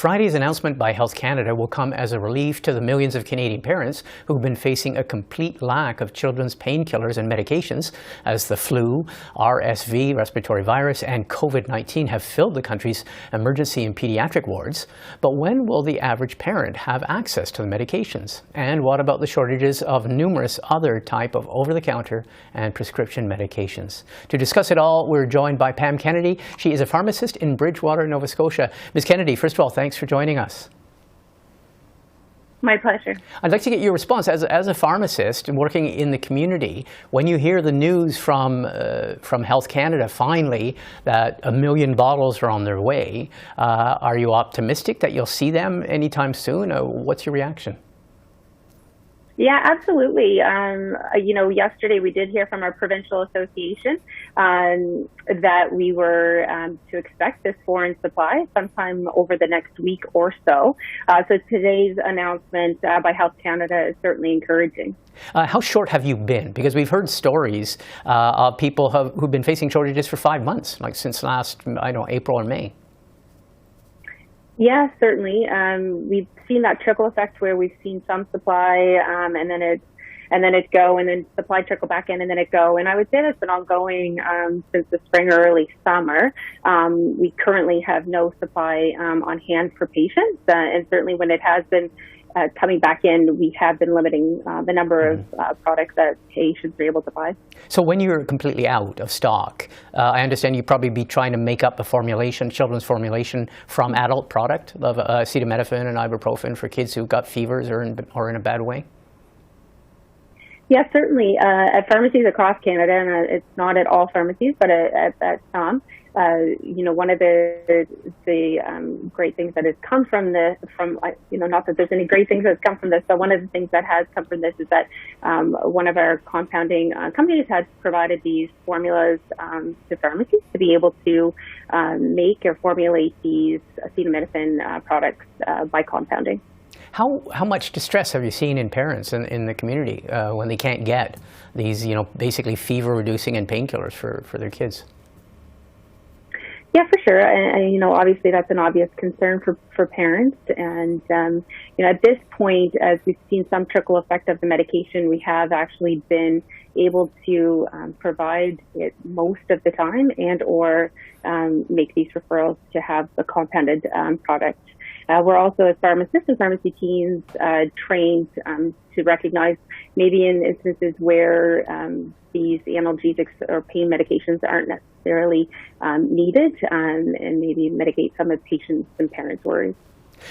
Friday's announcement by Health Canada will come as a relief to the millions of Canadian parents who've been facing a complete lack of children's painkillers and medications as the flu, RSV, respiratory virus, and COVID-19 have filled the country's emergency and pediatric wards. But when will the average parent have access to the medications? And what about the shortages of numerous other type of over-the-counter and prescription medications? To discuss it all, we're joined by Pam Kennedy. She is a pharmacist in Bridgewater, Nova Scotia. Ms. Kennedy, first of all, thanks for joining us. My pleasure. I'd like to get your response as a pharmacist working in the community. When you hear the news from Health Canada finally that 1 million bottles are on their way, are you optimistic that you'll see them anytime soon? What's your reaction? Yeah, absolutely. Yesterday we did hear from our provincial association that we were to expect this foreign supply sometime over the next week or so. So today's announcement by Health Canada is certainly encouraging. How short have you been? Because we've heard stories of people who've been facing shortages for 5 months, like since last, April or May. Yeah, certainly. We've seen that trickle effect where we've seen some supply and then it go, and then supply trickle back in, and then it go. And I would say that's been ongoing since the spring or early summer. We currently have no supply on hand for patients, and certainly when it has been coming back in, we have been limiting the number of products that patients are able to buy. So when you're completely out of stock, I understand you'd probably be trying to make up the formulation, children's formulation from adult product of acetaminophen and ibuprofen for kids who've got fevers or in a bad way? Yes, certainly. At pharmacies across Canada, and it's not at all pharmacies, but at some, one of the great things that has come from this, not that there's any great things that's come from this, but one of the things that has come from this is that one of our compounding companies has provided these formulas to pharmacies to be able to make or formulate these acetaminophen products by compounding. How much distress have you seen in parents in the community when they can't get these, basically fever-reducing and painkillers for their kids? Yeah, for sure. And obviously that's an obvious concern for parents. And, at this point, as we've seen some trickle effect of the medication, we have actually been able to provide it most of the time or make these referrals to have the compounded product. We're also, as pharmacists and pharmacy teams, trained to recognize maybe in instances where these analgesics or pain medications aren't necessarily needed, and maybe mitigate some of patients' and parents' worries.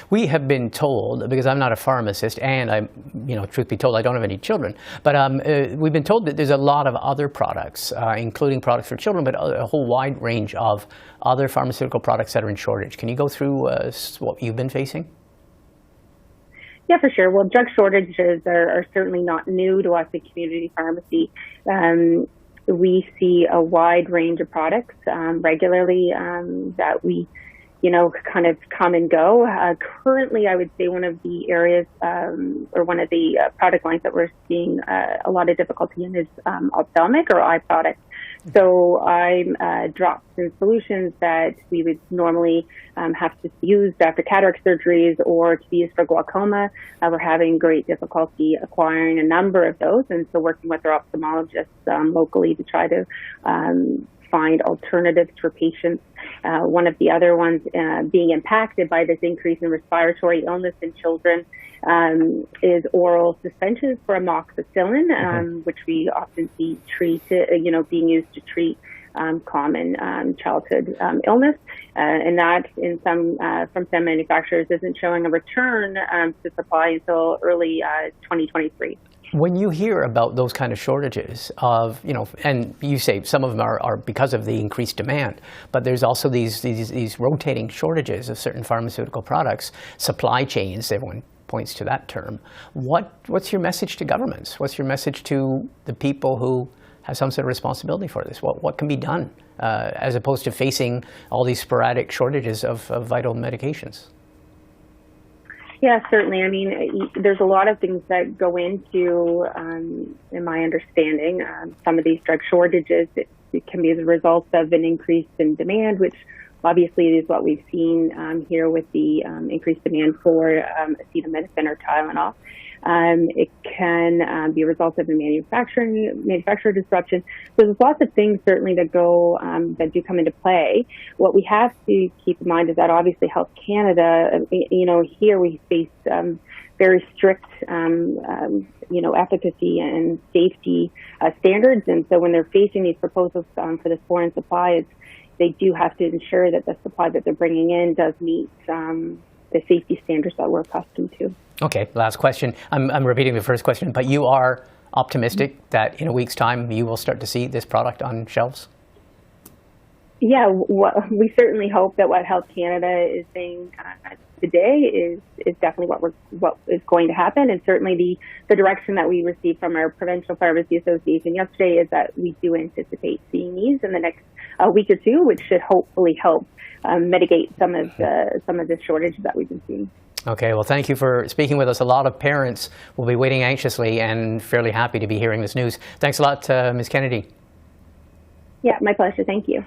We have been told, because I'm not a pharmacist, and truth be told, I don't have any children, but we've been told that there's a lot of other products, including products for children, but a whole wide range of other pharmaceutical products that are in shortage. Can you go through what you've been facing? Yeah, for sure. Well, drug shortages are certainly not new to us in community pharmacy. We see a wide range of products regularly that we kind of come and go. Currently, I would say one of the areas or one of the product lines that we're seeing a lot of difficulty in is ophthalmic or eye products. So I'm drops and solutions that we would normally have to use after cataract surgeries or to be used for glaucoma. We're having great difficulty acquiring a number of those, and so working with our ophthalmologists locally to try to find alternatives for patients. One of the other ones being impacted by this increase in respiratory illness in children is oral suspensions for amoxicillin, which we often see being used to treat common childhood illness, and that in from some manufacturers isn't showing a return to supply until early 2023. When you hear about those kind of shortages of, and you say some of them are because of the increased demand, but there's also these rotating shortages of certain pharmaceutical products, supply chains, everyone points to that term. What's your message to governments? What's your message to the people who have some sort of responsibility for this? What can be done as opposed to facing all these sporadic shortages of vital medications? Yeah, certainly. I mean, there's a lot of things that go into, in my understanding, some of these drug shortages. It can be the result of an increase in demand, which Obviously, it is what we've seen here with the increased demand for acetaminophen or Tylenol. It can be a result of the manufacturer disruption. So there's lots of things certainly that do come into play. What we have to keep in mind is that obviously Health Canada, here we face very strict, efficacy and safety standards. And so when they're facing these proposals for this foreign supply, they do have to ensure that the supply that they're bringing in does meet the safety standards that we're accustomed to. Okay, last question. I'm repeating the first question, but you are optimistic that in a week's time you will start to see this product on shelves? Yeah, we certainly hope that what Health Canada is saying today is definitely what is going to happen, and certainly the direction that we received from our Provincial Pharmacy Association yesterday is that we do anticipate seeing these in the next week or two, which should hopefully help mitigate some of the shortages that we've been seeing. Okay, well, thank you for speaking with us. A lot of parents will be waiting anxiously and fairly happy to be hearing this news. Thanks a lot, Ms. Kennedy. Yeah, my pleasure. Thank you.